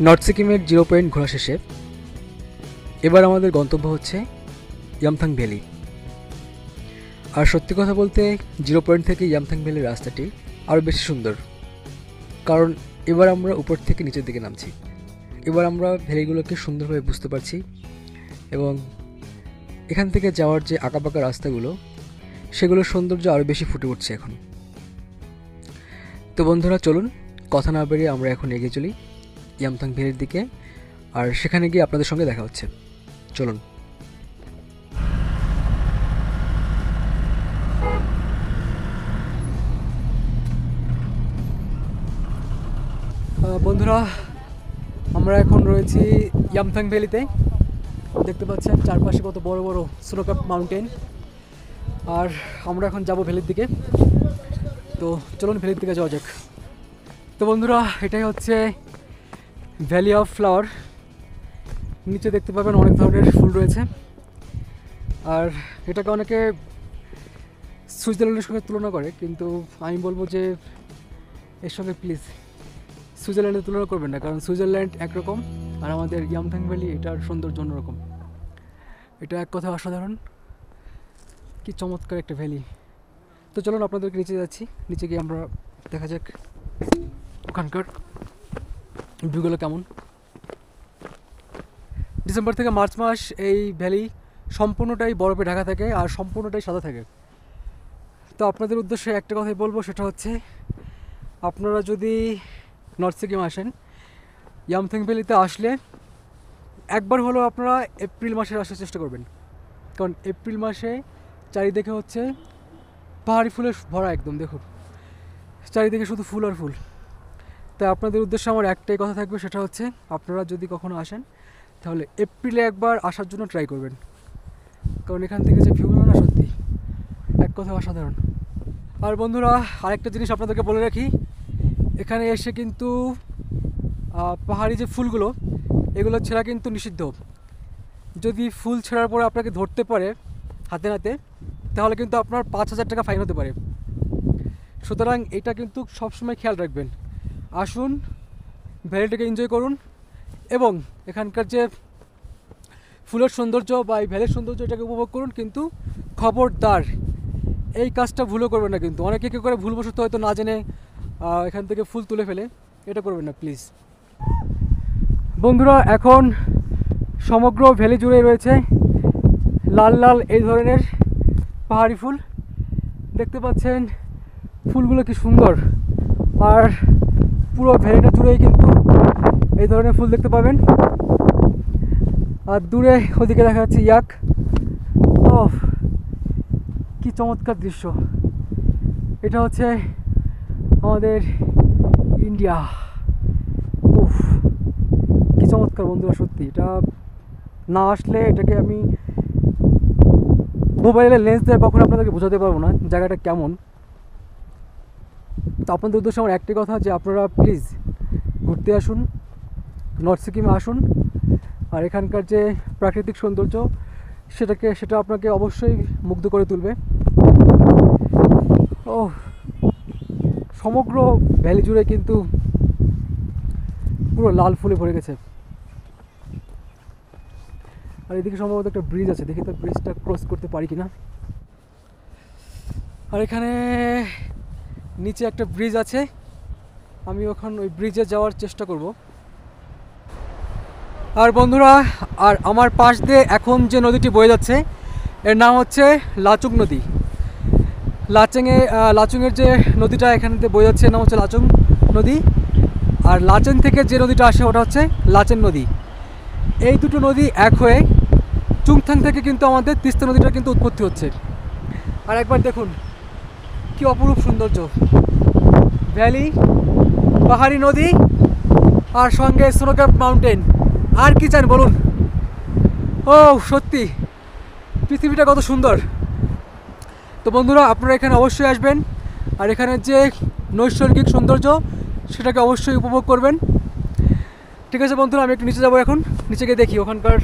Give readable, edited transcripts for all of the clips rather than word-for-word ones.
North সিকিমের 0 point ঘোরা শেষে এবার আমাদের গন্তব্য হচ্ছে ইয়ামথাং ভ্যালি। আর সত্যি কথা বলতে 0 পয়েন্ট থেকে ইয়ামথাং ভ্যালির রাস্তাটি আরও বেশি সুন্দর, কারণ এবার আমরা উপর থেকে নিচের দিকে নামছি। এবার আমরা ভ্যালিগুলোকে সুন্দরভাবে বুঝতে পারছি এবং এখান থেকে যাওয়ার যে আঁকাবাঁকা রাস্তাগুলো সেগুলোর সৌন্দর্য আরও বেশি ফুটে উঠছে এখন। তো বন্ধুরা, চলুন কথা না বেরিয়ে আমরা এখন এগিয়ে চলি ইয়ামথাং ভ্যালির দিকে, আর সেখানে গিয়ে আপনাদের সঙ্গে দেখা হচ্ছে। চলুন বন্ধুরা, আমরা এখন রয়েছি ইয়ামথাং ভ্যালিতে। দেখতে পাচ্ছেন চারপাশে কত বড় বড় স্নোক্যাপ মাউন্টেন, আর আমরা এখন যাব ভ্যালির দিকে। তো চলুন ভ্যালির দিকে যাওয়া যাক। তো বন্ধুরা, এটাই হচ্ছে ভ্যালি অফ ফ্লাওয়ার। নিচে দেখতে পাবেন অনেক ধরনের ফুল রয়েছে, আর এটাকে অনেকে সুইজারল্যান্ডের সঙ্গে তুলনা করে, কিন্তু আমি বলবো যে এর সঙ্গে প্লিজ সুইজারল্যান্ডের তুলনা করবেন না, কারণ সুইজারল্যান্ড একরকম আর আমাদের ইয়ামথাং ভ্যালি এটার সৌন্দর্য অন্যরকম। এটা এক কথা অসাধারণ, কি চমৎকার একটা ভ্যালি। তো চলুন আপনাদেরকে নিচে যাচ্ছি, নিচে গিয়ে আমরা দেখা যাক ওখানকার ভিউগুলো কেমন। ডিসেম্বর থেকে মার্চ মাস এই ভ্যালি সম্পূর্ণটাই বরফে ঢাকা থাকে আর সম্পূর্ণটাই সাদা থাকে। তো আপনাদের উদ্দেশ্যে একটা কথাই বলবো, সেটা হচ্ছে আপনারা যদি নর্থ সিকিম আসেন, ইয়ামথাং ভ্যালিতে আসলে একবার হলেও আপনারা এপ্রিল মাসে আসার চেষ্টা করবেন, কারণ এপ্রিল মাসে চারিদিকে হচ্ছে পাহাড়ি ফুলে ভরা, একদম দেখুন চারিদিকে শুধু ফুল আর ফুল। তাই আপনাদের উদ্দেশ্যে আমার একটাই কথা থাকবে, সেটা হচ্ছে আপনারা যদি কখনো আসেন তাহলে এপ্রিলে একবার আসার জন্য ট্রাই করবেন, কারণ এখান থেকে যে ভিউগুলো না সত্যি এক কথা অসাধারণ। আর বন্ধুরা, আরেকটা জিনিস আপনাদেরকে বলে রাখি, এখানে এসে কিন্তু পাহাড়ি যে ফুলগুলো এগুলো ছেঁড়া কিন্তু নিষিদ্ধ। যদি ফুল ছেঁড়ার পরে আপনাকে ধরতে পারে হাতে নাতে, তাহলে কিন্তু আপনার 5,000 টাকা ফাইন হতে পারে। সুতরাং এটা কিন্তু সবসময় খেয়াল রাখবেন। আসুন, ভ্যালিটাকে এনজয় করুন এবং এখানকার যে ফুলের সৌন্দর্য বা এই ভ্যালির সৌন্দর্য এটাকে উপভোগ করুন, কিন্তু খবরদার এই কাজটা ভুলও করবেন না। কিন্তু অনেকে কী করে ভুলবশত হয়তো না জেনে এখান থেকে ফুল তুলে ফেলে, এটা করবেন না প্লিজ। বন্ধুরা, এখন সমগ্র ভ্যালি জুড়ে রয়েছে লাল লাল এই ধরনের পাহাড়ি ফুল। দেখতে পাচ্ছেন ফুলগুলো কি সুন্দর, আর পুরো ভ্যালিটা জুড়েই কিন্তু এই ধরনের ফুল দেখতে পাবেন। আর দূরে ওদিকে দেখা যাচ্ছে ইয়াক। ও কি চমৎকার দৃশ্য! এটা হচ্ছে আমাদের ইন্ডিয়া। উফ, কি চমৎকার বন্ধুরা, সত্যি এটা না আসলে এটাকে আমি মোবাইলের লেন্স দিয়ে কখনো আপনাদেরকে বোঝাতে পারবো না জায়গাটা কেমন। তো আপনাদের উদ্দেশ্যে আমার একটি কথা, যে আপনারা প্লিজ ঘুরতে আসুন, নর্থ সিকিমে আসুন, আর এখানকার যে প্রাকৃতিক সৌন্দর্য সেটা আপনাকে অবশ্যই মুগ্ধ করে তুলবে। ও সমগ্র ভ্যালি জুড়ে কিন্তু পুরো লাল ফুলে ভরে গেছে। আর এদিকে সম্ভবত একটা ব্রিজ আছে, দেখি তো ব্রিজটা ক্রস করতে পারি কিনা। আর এখানে নিচে একটা ব্রিজ আছে, আমি ওখানে ওই ব্রিজে যাওয়ার চেষ্টা করব। আর বন্ধুরা, আর আমার পাশ দিয়ে এখন যে নদীটি বয়ে যাচ্ছে এর নাম হচ্ছে লাচুং নদী। লাচুংয়ের যে নদীটা এখান থেকে বয়ে যাচ্ছে এর নাম হচ্ছে লাচুং নদী, আর লাচেন থেকে যে নদীটা আসে ওটা হচ্ছে লাচেন নদী। এই দুটো নদী এক হয়ে চুংথাং থেকে কিন্তু আমাদের তিস্তা নদীটা কিন্তু উৎপত্তি হচ্ছে। আর একবার দেখুন কি অপরূপ সৌন্দর্য, ভ্যালি, পাহাড়ি নদী, আর সঙ্গে স্নোক্যাপ মাউন্টেন। আর কি চান বলুন? ও সত্যি পৃথিবীটা কত সুন্দর। তো বন্ধুরা, আপনারা এখানে অবশ্যই আসবেন, আর এখানের যে নৈসর্গিক সৌন্দর্য সেটাকে অবশ্যই উপভোগ করবেন। ঠিক আছে বন্ধুরা, আমি একটু নিচে যাবো, এখন নিচে গিয়ে দেখি ওখানকার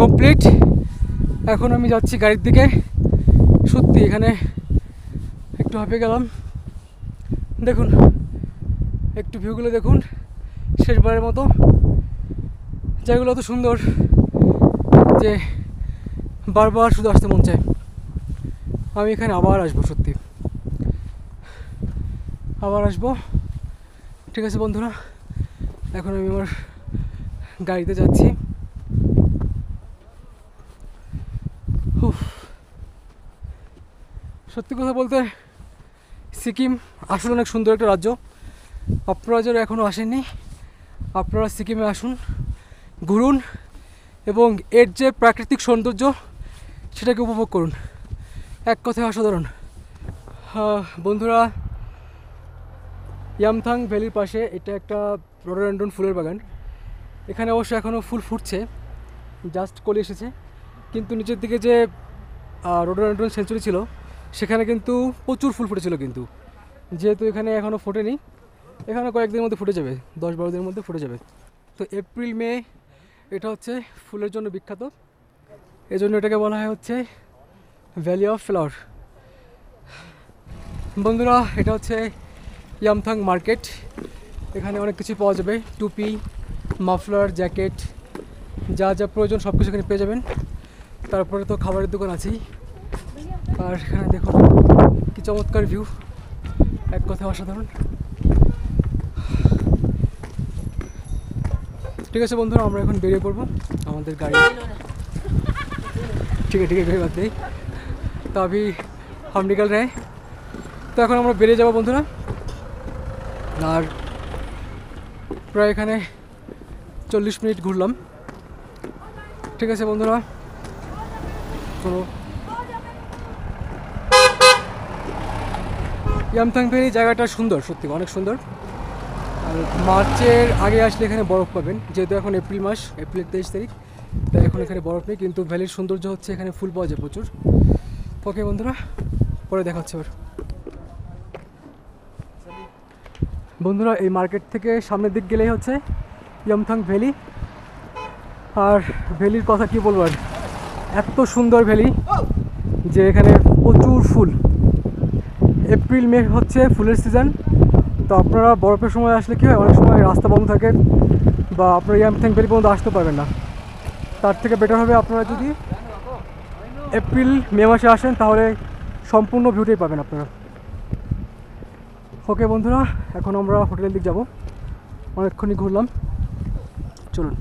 কমপ্লিট। এখন আমি যাচ্ছি গাড়ির দিকে। সত্যি এখানে একটু হাঁপিয়ে গেলাম। দেখুন একটু ভিউগুলো দেখুন, শেষবারের মতো। জায়গাগুলো এত সুন্দর যে বারবার শুধু আসতে মন চায়। আমি এখানে আবার আসবো, সত্যি আবার আসবো। ঠিক আছে বন্ধুরা, এখন আমি আমার গাড়িতে যাচ্ছি। সত্যি কথা বলতে সিকিম আসলে অনেক সুন্দর একটা রাজ্য। আপনারা যারা এখনও আসেননি, আপনারা সিকিমে আসুন, ঘুরুন এবং এর যে প্রাকৃতিক সৌন্দর্য সেটাকে উপভোগ করুন। এক কথায় অসাধারণ। বন্ধুরা, ইয়ামথাং ভ্যালির পাশে এটা একটা রডোডেনড্রন ফুলের বাগান। এখানে অবশ্য এখনও ফুল ফুটছে, জাস্ট কলি এসেছে। কিন্তু নিচের দিকে যে রডোডেনড্রন সেঞ্চুরি ছিল সেখানে কিন্তু প্রচুর ফুল ফুটেছিল, কিন্তু যেহেতু এখানে এখনও ফোটেনি, এখানে কয়েকদিনের মধ্যে ফুটে যাবে, 10-12 দিনের মধ্যে ফুটে যাবে। তো এপ্রিল মে এটা হচ্ছে ফুলের জন্য বিখ্যাত, এজন্য এটাকে বলা হয় হচ্ছে ভ্যালি অফ ফ্লাওয়ার। বন্ধুরা, এটা হচ্ছে ইয়ামথাং মার্কেট। এখানে অনেক কিছু পাওয়া যাবে, টুপি, মাফলার, জ্যাকেট, যা যা প্রয়োজন সব কিছু এখানে পেয়ে যাবেন। তারপরে তো খাবারের দোকান আছেই। আর এখানে দেখুন কি চমৎকার ভিউ, এক কথায় অসাধারণ। ঠিক আছে বন্ধুরা, আমরা এখন বেরিয়ে পড়বো আমাদের গাড়ি। ঠিক আছে कोई बात नहीं, तो अभी हम निकल रहे हैं। তো এখন আমরা বেরিয়ে যাবো বন্ধুরা। আর প্রায় এখানে 40 মিনিট ঘুরলাম। ঠিক আছে বন্ধুরা, চলো। ইয়ামথাং ভ্যালি জায়গাটা সুন্দর, সত্যি অনেক সুন্দর। আর মার্চের আগে আসলে এখানে বরফ পাবেন, যেহেতু এখন এপ্রিল মাস, এপ্রিল 23 তারিখ, তাই এখন এখানে বরফ নেই। কিন্তু ভ্যালির সৌন্দর্য হচ্ছে এখানে ফুল পাওয়া যায় প্রচুর। ওকে বন্ধুরা, পরে দেখা হচ্ছে। বন্ধুরা, এই মার্কেট থেকে সামনের দিক গেলেই হচ্ছে ইয়ামথাং ভ্যালি। আর ভ্যালির কথা কি বলবো, আর এত সুন্দর ভ্যালি যে এখানে প্রচুর ফুল। এপ্রিল মে হচ্ছে ফুলের সিজন। তো আপনারা বরফের সময় আসলে কী হয়, অনেক সময় রাস্তা বন্ধ থাকে বা আপনারা ইয়ামথাং ভ্যালি পর্যন্ত আসতে পারবেন না। তার থেকে বেটার হবে আপনারা যদি এপ্রিল মে মাসে আসেন, তাহলে সম্পূর্ণ ভিউটাই পাবেন আপনারা। ওকে বন্ধুরা, এখন আমরা হোটেলের দিক যাব। অনেকক্ষণই ঘুরলাম, চলুন।